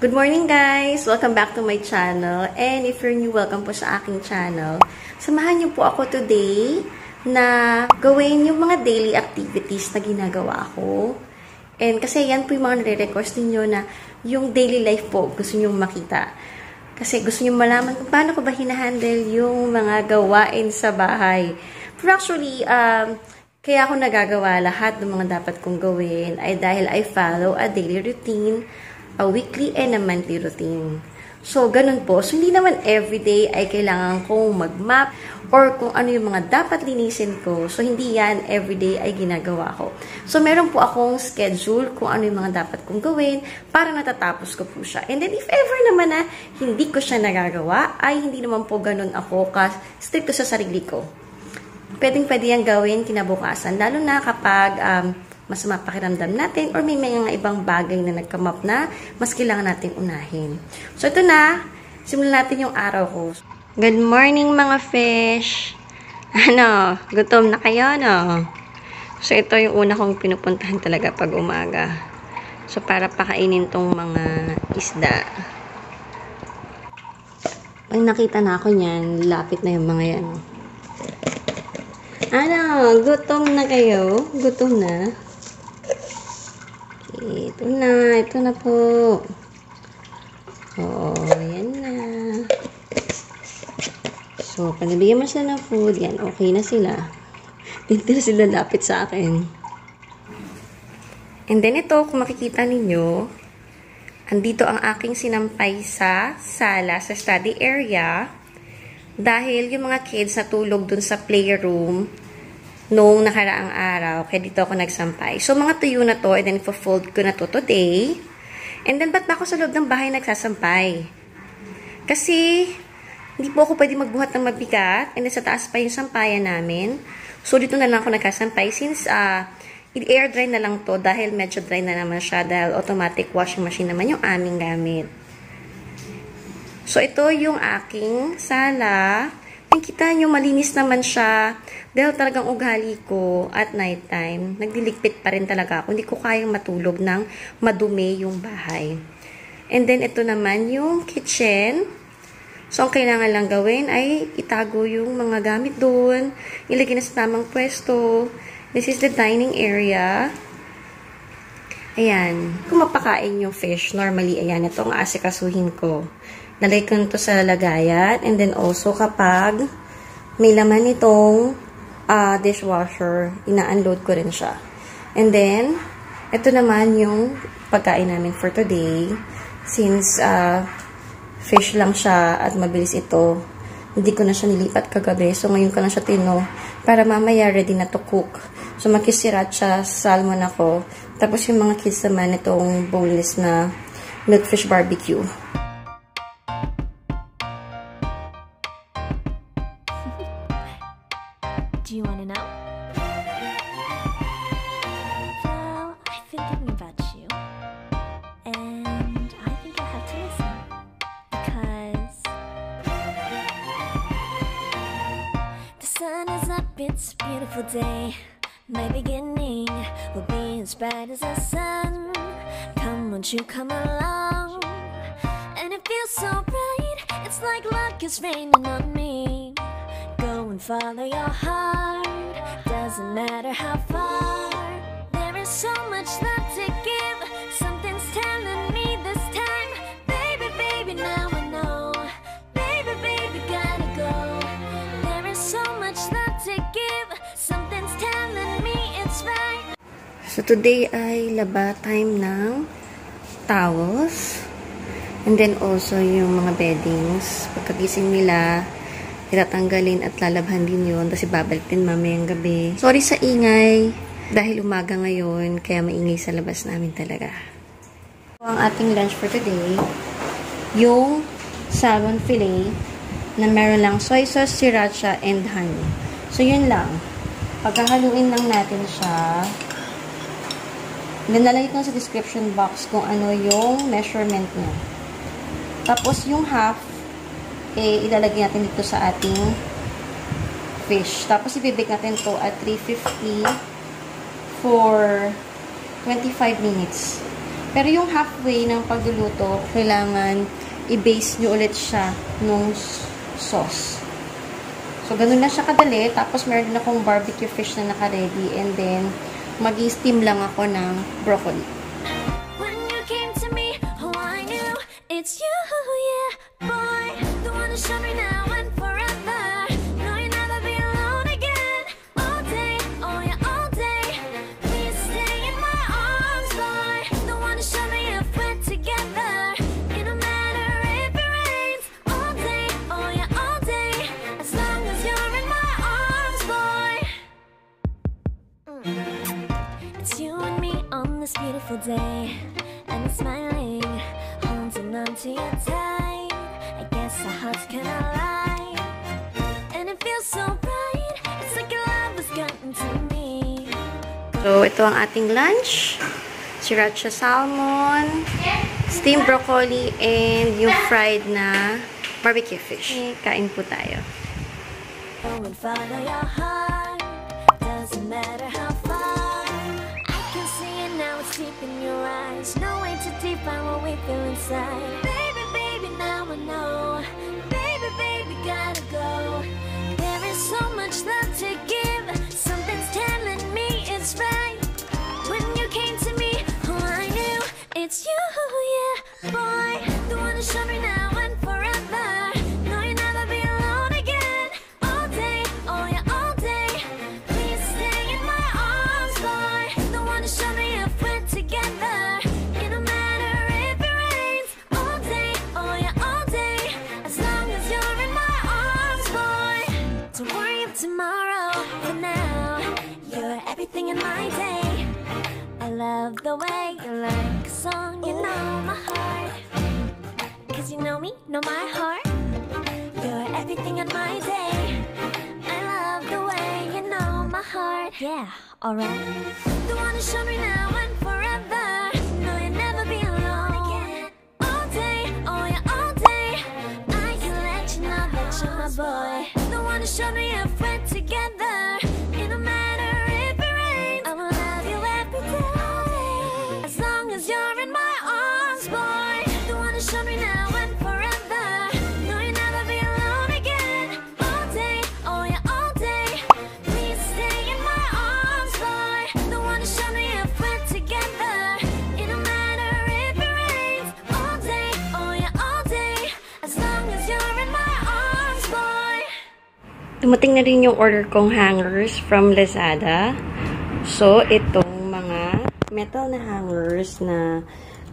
Good morning guys! Welcome back to my channel. And if you're new, welcome po sa aking channel. Samahan niyo po ako today na gawin yung mga daily activities na ginagawa ko. And kasi yan po yung mga nare-request ninyo na yung daily life po gusto niyo makita. Kasi gusto niyo malaman kung paano ko ba hinahandle yung mga gawain sa bahay. Pero actually, kaya ako nagagawa lahat ng mga dapat kong gawin ay dahil I follow a daily routine, a weekly and a monthly routine. So, ganun po. So, hindi naman everyday ay kailangan kong mag-map or kung ano yung mga dapat linisin ko. So, hindi yan everyday ay ginagawa ko. So, meron po akong schedule kung ano yung mga dapat kong gawin para natatapos ko po siya. And then, if ever naman na hindi ko siya nagagawa, ay hindi naman po ganun ako ka-strict sa sarili ko. Pwedeng-pwede yan gawin kinabukasan, lalo na kapag masama pakiramdam natin or may mga ibang bagay na nagkamap na mas kailangan natin unahin. So, ito na. Simulan natin yung araw ko. Good morning, mga fish! Ano? Gutom na kayo, no? So, ito yung una kong pinupuntahan talaga pag umaga. So, para pakainin tong mga isda. Ay, nakita na ako niyan. Lapit na yung mga yan. Ano? Gutom na kayo? Gutom na? Ito na po. Oo, yan na. So, pag nabigyan mo sila ng food, yan, okay na sila. Dito na sila lapit sa akin. And then ito, kung makikita ninyo, andito ang aking sinampay sa sala, sa study area. Dahil yung mga kids natulog dun sa playroom, noong nakaraang araw, kaya dito ako nagsampay. So, mga tuyo na to, and then ipo-fold ko na to today. And then, ba't ba ako sa loob ng bahay nagsasampay? Kasi, hindi po ako pwede magbuhat ng mabigat, and then sa taas pa yung sampayan namin. So, dito na lang ako nagsasampay since i-air dry na lang to dahil medyo dry na naman siya dahil automatic washing machine naman yung aming gamit. So, ito yung aking sala. Kita nyo, malinis naman siya. Dahil talagang ugali ko at nighttime, nagdiligpit pa rin talaga ako. Hindi ko kayang matulog ng madumi yung bahay. And then, ito naman yung kitchen. So, ang kailangan lang gawin ay itago yung mga gamit doon. Ilagay na sa tamang pwesto. This is the dining area. Ayan. Kung mapakain yung fish, normally, ayan, ito ang asikasuhin ko. Nalagay ko nito sa lagayan. And then also kapag may laman itong dishwasher, ina-unload ko rin siya. And then, ito naman yung pagkain namin for today. Since fish lang siya at mabilis ito, hindi ko na siya nilipat kagabi. So, ngayon ko na siya tino para mamaya ready na to cook. So, makisiracha salmon ako. Tapos yung mga kids naman itong boneless na milkfish barbecue. Do you want to know? Well, I've been thinking about you, and I think I have to listen, because the sun is up, it's a beautiful day. My beginning will be as bright as the sun. Come, won't you come along? And it feels so bright, it's like luck is raining on me. Go and follow your heart, doesn't matter how far. There is so much love to give, something's telling me this time. Baby, baby, now I know. Baby, baby, gotta go. There is so much love to give, something's telling me it's right. So, today ay laba time ng towels. And then also yung mga beddings. Pagkagising nila, itatanggalin at lalabhan din yun. Tapos ibabalik din mamayang gabi. Sorry sa ingay. Dahil umaga ngayon, kaya maingay sa labas namin talaga. So, ang ating lunch for today, yung salmon fillet na meron lang soy sauce, sriracha, and honey. So, yun lang. Pagkahaluin lang natin siya. Nalagay ko sa description box kung ano yung measurement niya. Tapos, yung half, ilalagay natin dito sa ating fish. Tapos, ibibake natin to at 350 for 25 minutes. Pero yung halfway ng pagluluto, kailangan i-base nyo ulit siya nung sauce. So, ganun na siya kadali. Tapos, meron din akong barbecue fish na naka-ready. And then, mag-steam lang ako ng broccoli. When you came to me, oh, I knew it's you, yeah, boy. The one who showed me now and forever. No, you'll never be alone again. All day, oh yeah, all day. Please stay in my arms, boy. The one who showed me if we're together. It don't matter if it rains. All day, oh yeah, all day. As long as you're in my arms, boy. It's you and me on this beautiful day, and it's smiling, holding on to you tight. I guess our hearts can align, and it feels so right. It's like your love has gotten to me. So, ito ang ating lunch. Sriracha salmon, steamed broccoli, and yung fried na barbecue fish. Kain po tayo. Go and follow your heart. Doesn't matter how far. I can see it now, it's deep in your eyes. No way to define what we feel inside. Baby, baby, now I know. Baby, baby, gotta go. There is so much love to give. Something's telling me it's right. When you came to me, oh, I knew it's you, yeah, boy. The one who showed me now and forever. No, you'll never be alone again. All day, oh yeah, all day. Please stay in my arms, boy. The one who showed me if we're together. It don't matter if it rains. All day, oh yeah, all day. As long as you're in my arms, boy. Don't worry of tomorrow. For now, you're everything in my day. I love the way you like a song. You know my heart. 'Cause you know me, know my heart. You're everything in my day. I love the way you know my heart. Yeah, alright. The one who showed me now and forever. No, you'll never be alone again. All day, oh yeah, all day. I can let you know that you're my boy. The one who showed me if we're together. It don't matter if it rains. I will love you every day. As long as you're in my arms, boy. The one who showed me now and forever. No, you'll never be alone again. All day, oh yeah, all day. Please stay in my arms, boy. The one who showed me if we're together. It don't matter if it rains. All day, oh yeah, all day. As long as you're in my arms, boy. Dumating na rin yung order kong hangers from Lazada. So, itong mga metal na hangers na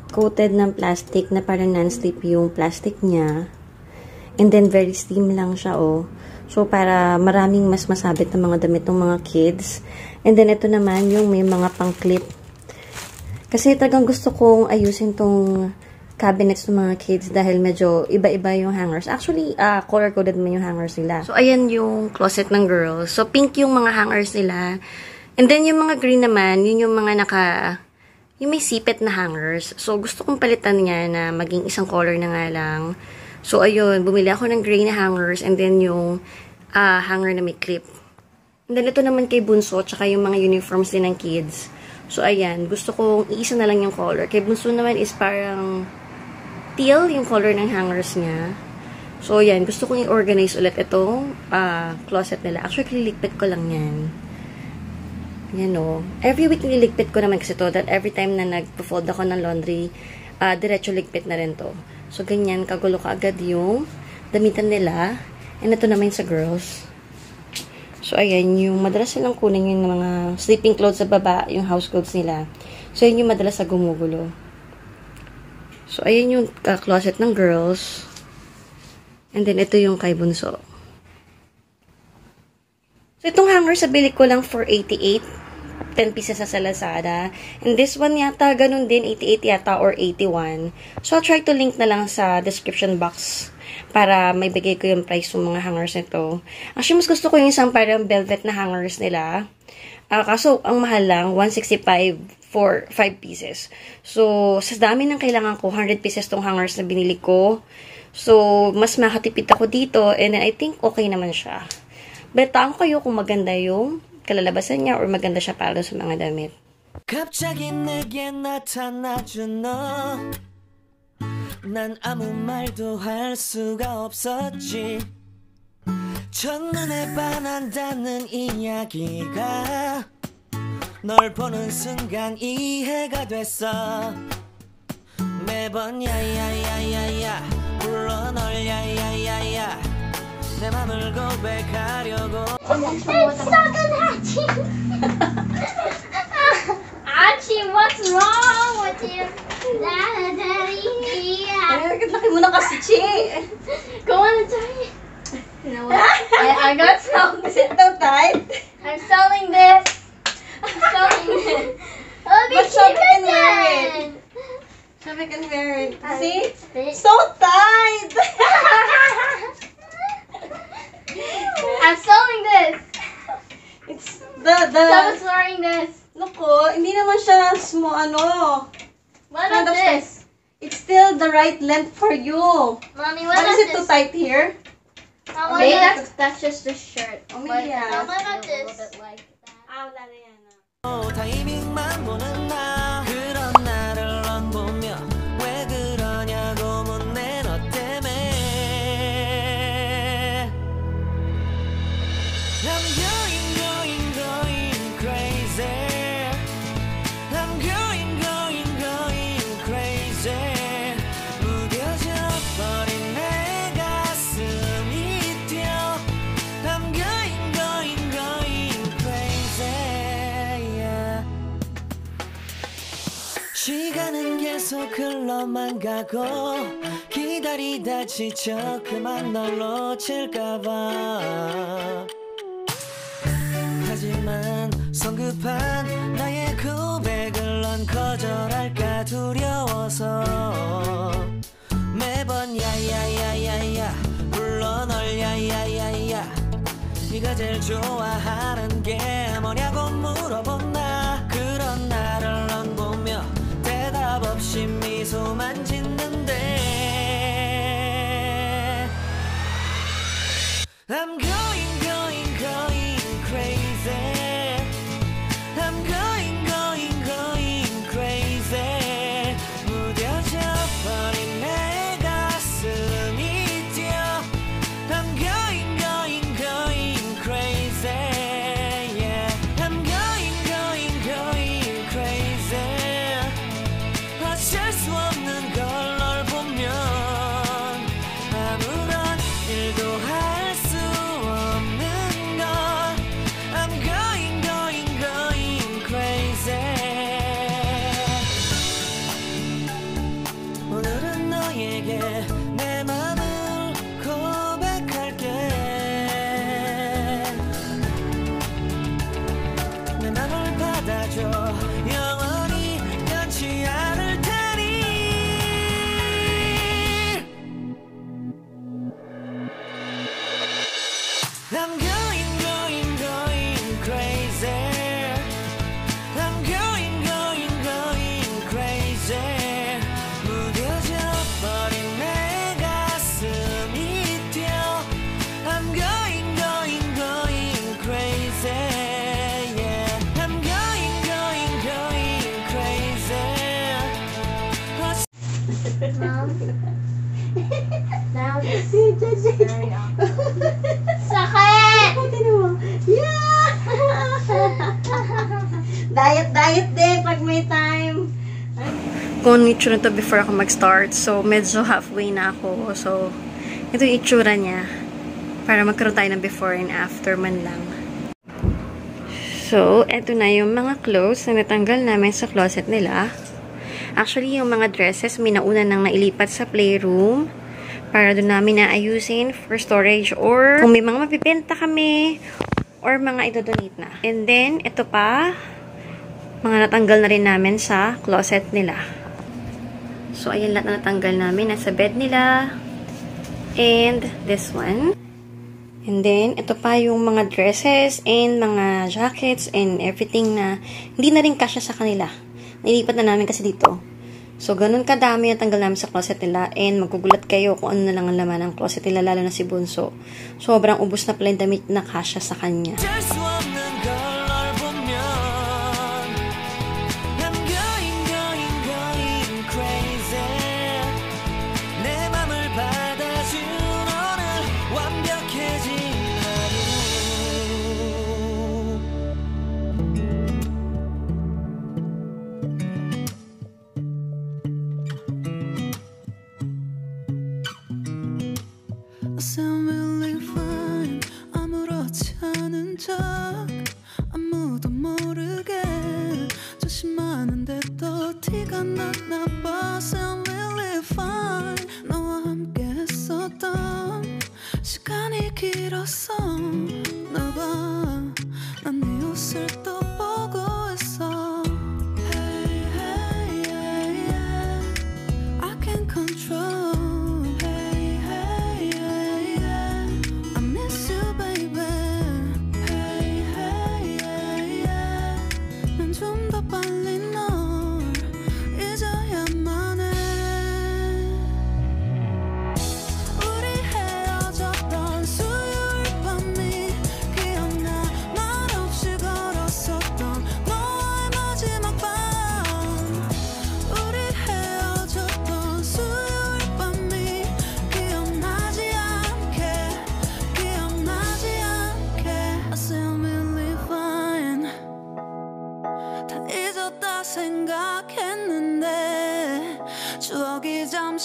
coated ng plastic na parang non-slip yung plastic niya. And then, very slim lang siya, oh. So, para maraming mas masabit na mga damit ng mga kids. And then, ito naman yung may mga pang-clip. Kasi talagang gusto kong ayusin tong cabinets ng mga kids dahil medyo iba-iba yung hangers. Actually, color-coded naman yung hangers nila. So, ayan yung closet ng girls. So, pink yung mga hangers nila. And then, yung mga green naman, yun yung mga yung may sipit na hangers. So, gusto kong palitan niya na maging isang color na nga lang. So, ayun, bumili ako ng gray na hangers and then yung hanger na may clip. And then, ito naman kay Bunso, tsaka yung mga uniforms din ng kids. So, ayan, gusto kong iisa na lang yung color. Kay Bunso naman is parang teal yung color ng hangers niya. So, ayan, gusto kong i-organize ulit itong closet nila. Actually, liligpit ko lang yan. Yan o. Every week niligpit ko naman kasi to that every time na nag-fold ako ng laundry, diretso ligpit na rin to. So, ganyan, kagulo ka agad yung damitan nila. And ito naman sa girls. So, ayan, yung madalas silang kunin yung mga sleeping clothes sa baba, yung house clothes nila. So, yun yung madalas sa gumugulo. So, ayan yung closet ng girls. And then, ito yung kay Bunso. So, itong hanger sa bili ko lang for 88. 10 pieces sa Lazada. And this one yata, ganun din, 88 yata or 81. So, I'll try to link na lang sa description box para may bigay ko yung price ng mga hangers nito. Actually, mas gusto ko yung isang parang velvet na hangers nila. Kaso, ang mahal lang, 165 for 5 pieces. So, sa dami ng kailangan ko, 100 pieces tong hangers na binili ko. So, mas makatipid ako dito and I think okay naman siya. Betaan ko kayo kung maganda yung kalalabasan niya or maganda siya para sa mga damit. 갑자기 내게 나타나준 너, 난 아무 말도 할 수가 없었지. 첫눈에 반한다는 이야기가 널 보는 순간 이해가 됐어. 매번 야야야야야 불러 널 야야야야 내 맘을 고백하려고. It's so good, Hachi. Hachi, what's wrong with you? Daddy. Ay, laki mo na kasi, Chi. Go on and tell me. You know what? I got some. Is it so tight? I'm selling this. I'm selling this. Oh, But Shabby can wear then. it. Shabby can wear it. See? Fit. So tight! I'm selling this. It's the... Someone's wearing this. Naku, hindi naman siya small, ano. What Kind about of this? It's still the right length for you. Mommy, what But about is it this? too tight here? Mom, Okay, that's just the shirt. Oh, But yeah. what about this? A little bit like that. Wala na yan. 타이밍만 보는 나, 그런 나를 넌 보며 왜 그러냐고 묻네 너 때문에. I'm going crazy. I'm going crazy. 무뎌져 버린 내 가슴이 뛰어. I'm going crazy. Yeah. 시간은 계속 흘러만 가고 기다리다 지쳐 그만 널 놓칠까봐. 하지만 성급한 나의 고백을 넌 거절할까 두려워서 매번 야야야야야 불러 널 야야야야 네가 제일 좋아하는 게 뭐냐고 물어본 나. 그런 나를 넌 보며 대답 없이 미소만 짓는데 I'm going crazy. I'm going crazy. 무뎌져 버린 내 가슴이 뛰어. I'm going crazy. Yeah. I'm going crazy. 어쩔 수 없는 걸 널 보면 아무런 일도 할 수 없는 걸. I'm going crazy. 오늘은 너에게 내 맘을 고백할게. 내 맘을 받아줘. 영원히 변치 않을 테니. I'm going crazy. I'm going crazy. 무뎌져 버린 내 가슴이 뛰어. I'm going crazy. Yeah. I'm going crazy. Mom, now this is very awkward. Sakit! Yeah! Diet din pag may time. Kung ano itsura to before ako mag-start. So, medyo halfway na ako. So, ito yung itsura niya. Para magkaroon tayo ng before and after man lang. So, eto na yung mga clothes na natanggal namin sa closet nila. Actually, yung mga dresses, may nauna nang nailipat sa playroom. Para doon namin naayusin for storage or kung may mga mapipenta kami or mga idodonate na. And then, ito pa, mga natanggal na rin namin sa closet nila. So, ayan lahat na natanggal namin. Nasa bed nila. And this one. And then, ito pa yung mga dresses and mga jackets and everything na hindi na rin kasya sa kanila. Nailipat na namin kasi dito. So, ganun kadami yung tanggal namin sa closet nila. And magkugulat kayo kung ano na lang ang laman ng closet nila, lalo na si Bunso. Sobrang ubos na pala yung damit na kasya sa kanya.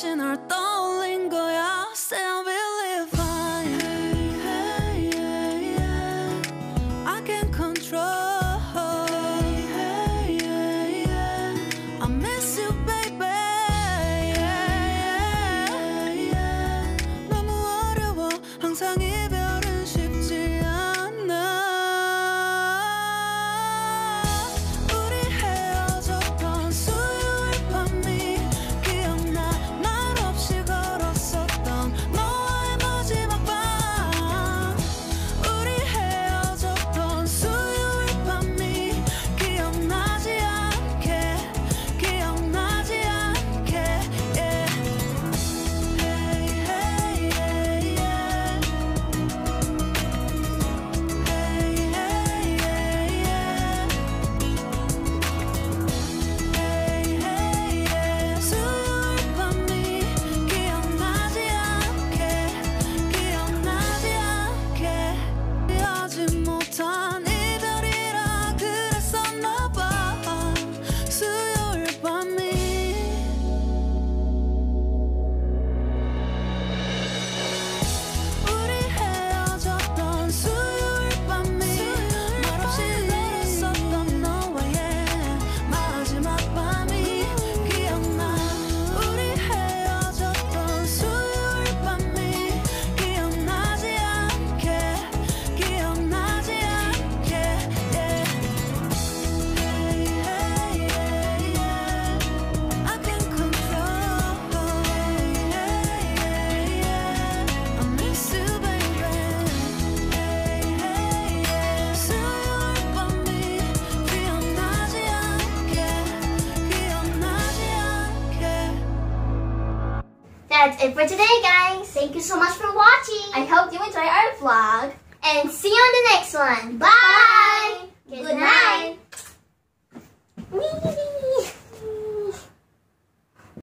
다시 널 떠올린 거야. Say I will live fine. I can control. I miss you, baby. 너무 어려워. 항상 이별은 쉽지 않아. 우리 헤어졌던 수요일 밤이 기억나. 말없이 걸었었던 너와의 마지막 밤. 우리 헤어졌던 수요일 밤이 기억나지 않게, 기억나지 않게. Yeah. Hey, hey, yeah, yeah. Hey, hey, yeah, yeah. Hey, hey, yeah. 수요일 밤이 기억나지 않게, 기억나지 않게. 이해하지 못한 이별이라 그랬었나 봐. 수요일 밤이. 우리 헤어졌던 수요일 밤이 말없이 걸었었던 너와의 마지막 밤이 기억나. 우리 헤어졌던 수요일 밤이 기억나지 않게, 기억나지 않게. Yeah. Hey, hey, yeah, yeah. I can control. Hey, hey, yeah. I miss you, baby. Hey, hey, yeah. 수요일 밤이 기억나지 않게, 기억나지 않게. That's it for today, guys. Thank you so much for watching. I hope you enjoy our vlog. And see you on the next one. Bye. Good night.